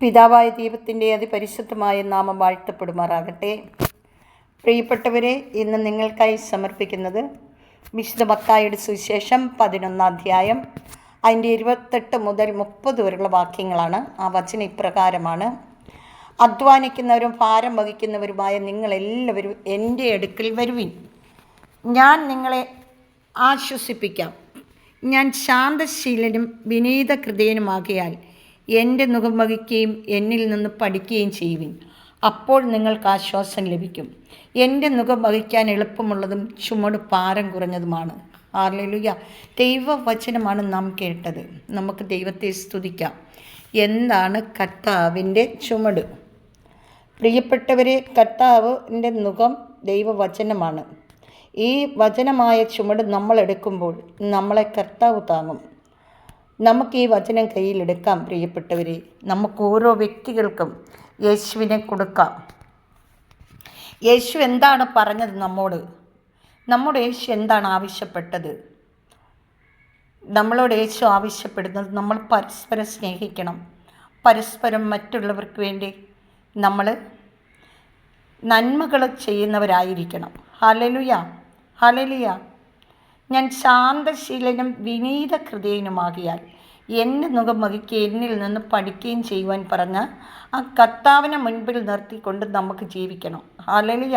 പിതാവായ ദൈവത്തിൻ്റെ അതിപരിശുദ്ധമായ നാമം വാഴ്ത്തപ്പെടുമാറാകട്ടെ. പ്രിയപ്പെട്ടവരെ, ഇന്ന് നിങ്ങൾക്കായി സമർപ്പിക്കുന്നത് വിശുദ്ധ മത്തായിയുടെ സുവിശേഷം 11-ാം അധ്യായം അതിൻ്റെ 28 മുതൽ 30 വരെയുള്ള വാക്യങ്ങളാണ്. ആ വചനം ഇപ്രകാരമാണ്: അധ്വാനിക്കുന്നവരും ഭാരം വഹിക്കുന്നവരുമായ നിങ്ങളെല്ലാവരും എൻ്റെ അടുക്കൽ വരുവിൻ, ഞാൻ നിങ്ങളെ ആശ്വസിപ്പിക്കാം. ഞാൻ ശാന്തശീലനും വിനീത ഹൃദയനുമാകിയാൽ എൻ്റെ മുഖം വഹിക്കുകയും എന്നിൽ നിന്ന് പഠിക്കുകയും ചെയ്യുവിൻ, അപ്പോൾ നിങ്ങൾക്ക് ആശ്വാസം ലഭിക്കും. എൻ്റെ മുഖം വഹിക്കാൻ എളുപ്പമുള്ളതും ചുമട് ഭാരം കുറഞ്ഞതുമാണ്. ഹല്ലേലൂയ. ദൈവവചനമാണ് നാം കേട്ടത്. നമുക്ക് ദൈവത്തെ സ്തുതിക്കാം. എന്താണ് കർത്താവിൻ്റെ ചുമട്? പ്രിയപ്പെട്ടവരെ, കർത്താവിൻ്റെ മുഖം ദൈവവചനമാണ്. ഈ വചനമായ ചുമട് നമ്മളെടുക്കുമ്പോൾ നമ്മളെ കർത്താവ് താങ്ങും. നമുക്ക് ഈ വചനം കയ്യിലെടുക്കാം. പ്രിയപ്പെട്ടവരെ, നമുക്ക് ഓരോ വ്യക്തികൾക്കും യേശുവിനെ കൊടുക്കാം. യേശു എന്താണ് പറഞ്ഞത് നമ്മുടെ യേശു എന്താണ് ആവശ്യപ്പെട്ടത്? നമ്മളോട് യേശു ആവശ്യപ്പെടുന്നത് നമ്മൾ പരസ്പരം സ്നേഹിക്കണം, പരസ്പരം മറ്റുള്ളവർക്ക് വേണ്ടി നമ്മൾ നന്മകൾ ചെയ്യുന്നവരായിരിക്കണം. Hallelujah, hallelujah. ഞാൻ ശാന്തശീലനും വിനീത ഹൃദയനുമാകിയാൽ എൻ്റെ മുഖം വഹിക്കുകയും എന്നിൽ നിന്ന് പഠിക്കുകയും ചെയ്യുവാൻ പറഞ്ഞ ആ കർത്താവിനെ മുൻപിൽ നിർത്തിക്കൊണ്ട് നമുക്ക് ജീവിക്കണം. ഹല്ലേലൂയ.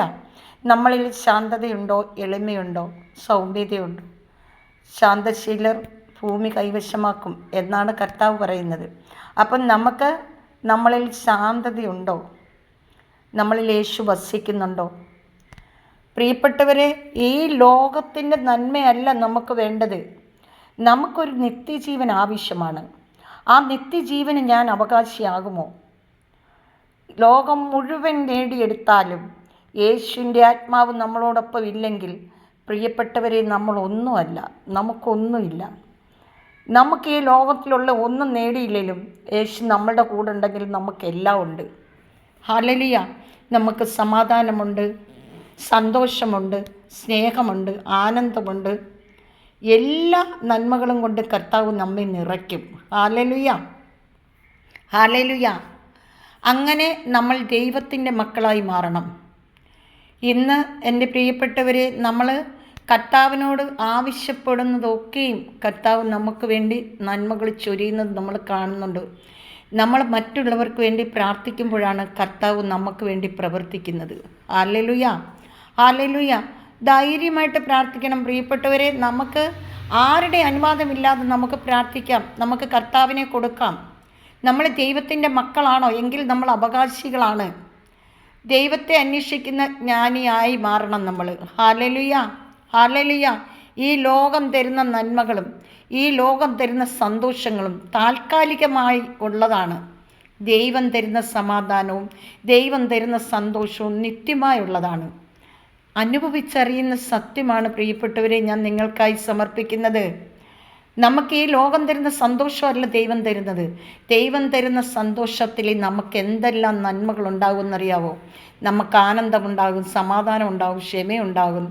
നമ്മളിൽ ശാന്തതയുണ്ടോ? എളിമയുണ്ടോ? സൗമ്യതയുണ്ടോ? ശാന്തശീലർ ഭൂമി കൈവശമാക്കും എന്നാണ് കർത്താവ് പറയുന്നത്. അപ്പം നമ്മളിൽ ശാന്തതയുണ്ടോ? നമ്മളിൽ യേശു വസിക്കുന്നുണ്ടോ? പ്രിയപ്പെട്ടവരെ, ഈ ലോകത്തിൻ്റെ നന്മയല്ല നമുക്ക് വേണ്ടത്. നമുക്കൊരു നിത്യജീവൻ ആവശ്യമാണ്. ആ നിത്യജീവന് ഞാൻ അവകാശിയാകുമോ? ലോകം മുഴുവൻ നേടിയെടുത്താലും യേശുവിൻ്റെ ആത്മാവ് നമ്മളോടൊപ്പം ഇല്ലെങ്കിൽ, പ്രിയപ്പെട്ടവരെ, നമ്മളൊന്നുമല്ല, നമുക്കൊന്നുമില്ല. നമുക്ക് ഈ ലോകത്തിലുള്ള ഒന്നും നേടിയില്ലെങ്കിലും യേശു നമ്മളുടെ കൂടെ ഉണ്ടെങ്കിൽ നമുക്കെല്ലാം ഉണ്ട്. ഹല്ലേലൂയ. നമുക്ക് സമാധാനമുണ്ട്, സന്തോഷമുണ്ട്, സ്നേഹമുണ്ട്, ആനന്ദമുണ്ട്. എല്ലാ നന്മകളും കൊണ്ട് കർത്താവ് നമ്മെ നിറയ്ക്കും. Hallelujah, hallelujah. അങ്ങനെ നമ്മൾ ദൈവത്തിൻ്റെ മക്കളായി മാറണം. ഇന്ന് എൻ്റെ പ്രിയപ്പെട്ടവരെ, നമ്മൾ കർത്താവിനോട് ആവശ്യപ്പെടുന്നതൊക്കെയും കർത്താവ് നമുക്ക് വേണ്ടി നന്മകൾ ചൊരിയുന്നത് നമ്മൾ കാണുന്നുണ്ട്. നമ്മൾ മറ്റുള്ളവർക്ക് വേണ്ടി പ്രാർത്ഥിക്കുമ്പോഴാണ് കർത്താവ് നമുക്ക് വേണ്ടി പ്രവർത്തിക്കുന്നത്. Hallelujah, hallelujah. ധൈര്യമായിട്ട് പ്രാർത്ഥിക്കണം പ്രിയപ്പെട്ടവരെ. നമുക്ക് ആരുടെ അനുവാദമില്ലാതെ നമുക്ക് പ്രാർത്ഥിക്കാം, നമുക്ക് കർത്താവിനെ കൊടുക്കാം. നമ്മൾ ദൈവത്തിൻ്റെ മക്കളാണോ എങ്കിൽ നമ്മൾ അവകാശികളാണ്. ദൈവത്തെ അന്വേഷിക്കുന്ന ജ്ഞാനിയായി മാറണം നമ്മൾ. Hallelujah, hallelujah. ഈ ലോകം തരുന്ന നന്മകളും ഈ ലോകം തരുന്ന സന്തോഷങ്ങളും താൽക്കാലികമായി ഉള്ളതാണ്. ദൈവം തരുന്ന സമാധാനവും ദൈവം തരുന്ന സന്തോഷവും നിത്യമായുള്ളതാണ്. അനുഭവിച്ചറിയുന്ന സത്യമാണ് പ്രിയപ്പെട്ടവരെ ഞാൻ നിങ്ങൾക്കായി സമർപ്പിക്കുന്നത്. നമുക്ക് ഈ ലോകം തരുന്ന സന്തോഷമല്ല ദൈവം തരുന്നത്. ദൈവം തരുന്ന സന്തോഷത്തിൽ നമുക്ക് എന്തെല്ലാം നന്മകളുണ്ടാകുമെന്നറിയാവോ? നമുക്ക് ആനന്ദമുണ്ടാകും, സമാധാനം ഉണ്ടാകും, ക്ഷമയുണ്ടാകും,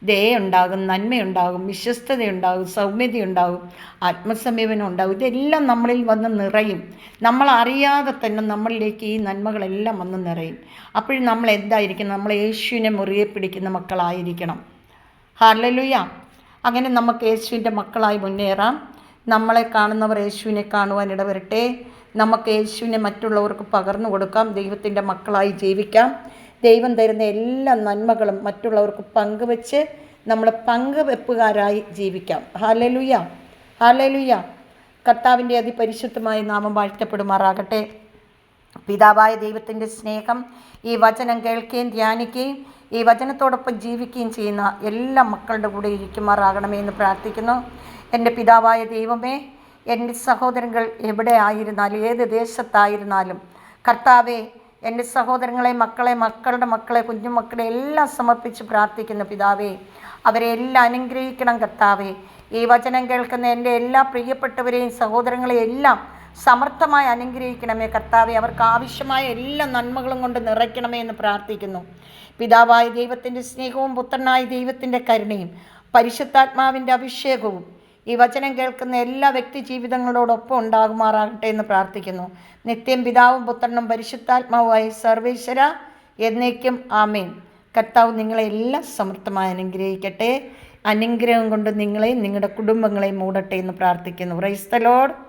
ദയുണ്ടാകും, നന്മയുണ്ടാകും, വിശ്വസ്തതയുണ്ടാകും, സൗമ്യതയുണ്ടാകും, ആത്മസമീപനം ഉണ്ടാകും. ഇതെല്ലാം നമ്മളിൽ വന്ന് നിറയും. നമ്മൾ അറിയാതെ തന്നെ നമ്മളിലേക്ക് ഈ നന്മകളെല്ലാം വന്ന് നിറയും. അപ്പോഴും നമ്മൾ എന്തായിരിക്കണം? നമ്മൾ യേശുവിനെ മുറുകെ പിടിക്കുന്ന മക്കളായിരിക്കണം. ഹല്ലേലൂയ. അങ്ങനെ നമുക്ക് യേശുവിൻ്റെ മക്കളായി മുന്നേറാം. നമ്മളെ കാണുന്നവർ യേശുവിനെ കാണുവാൻ ഇടവരട്ടെ. നമുക്ക് യേശുവിനെ മറ്റുള്ളവർക്ക് പകർന്നു കൊടുക്കാം. ദൈവത്തിൻ്റെ മക്കളായി ജീവിക്കാം. ദൈവം തരുന്ന എല്ലാ നന്മകളും മറ്റുള്ളവർക്ക് പങ്കുവെച്ച് നമ്മൾ പങ്കുവെപ്പുകാരായി ജീവിക്കാം. Hallelujah, hallelujah. കർത്താവിൻ്റെ അതിപരിശുദ്ധമായ നാമം വാഴ്ത്തപ്പെടുമാറാകട്ടെ. പിതാവായ ദൈവത്തിൻ്റെ സ്നേഹം ഈ വചനം കേൾക്കുകയും ധ്യാനിക്കുകയും ഈ വചനത്തോടൊപ്പം ജീവിക്കുകയും ചെയ്യുന്ന എല്ലാ മക്കളുടെ കൂടെ ഇരിക്കുമാറാകണമേ എന്ന് പ്രാർത്ഥിക്കുന്നു. എൻ്റെ പിതാവായ ദൈവമേ, എൻ്റെ സഹോദരങ്ങൾ എവിടെ ആയിരുന്നാലും ഏത് ദേശത്തായിരുന്നാലും കർത്താവേ, എൻ്റെ സഹോദരങ്ങളെ, മക്കളുടെ മക്കളെ, കുഞ്ഞുമക്കളെ എല്ലാം സമർപ്പിച്ച് പ്രാർത്ഥിക്കുന്നു പിതാവേ. അവരെ എല്ലാം അനുഗ്രഹിക്കണം കർത്താവേ. ഈ വചനം കേൾക്കുന്ന എൻ്റെ എല്ലാ പ്രിയപ്പെട്ടവരെയും സഹോദരങ്ങളെയും എല്ലാം സമർത്ഥമായി അനുഗ്രഹിക്കണമേ കർത്താവേ. അവർക്ക് ആവശ്യമായ എല്ലാ നന്മകളും കൊണ്ട് നിറയ്ക്കണമേ എന്ന് പ്രാർത്ഥിക്കുന്നു. പിതാവായ ദൈവത്തിൻ്റെ സ്നേഹവും പുത്രനായ ദൈവത്തിൻ്റെ കരുണയും പരിശുദ്ധാത്മാവിൻ്റെ അഭിഷേകവും ഈ വചനം കേൾക്കുന്ന എല്ലാ വ്യക്തി ജീവിതങ്ങളോടൊപ്പം ഉണ്ടാകുമാറാകട്ടെ എന്ന് പ്രാർത്ഥിക്കുന്നു. നിത്യം പിതാവും പുത്രനും പരിശുദ്ധാത്മാവുമായി സർവേശ്വര എന്നേക്കും ആമേൻ. കർത്താവ് നിങ്ങളെ എല്ലാം സമൃദ്ധമായി അനുഗ്രഹിക്കട്ടെ. അനുഗ്രഹം കൊണ്ട് നിങ്ങളെയും നിങ്ങളുടെ കുടുംബങ്ങളെയും മൂടട്ടെ എന്ന് പ്രാർത്ഥിക്കുന്നു. Praise the Lord.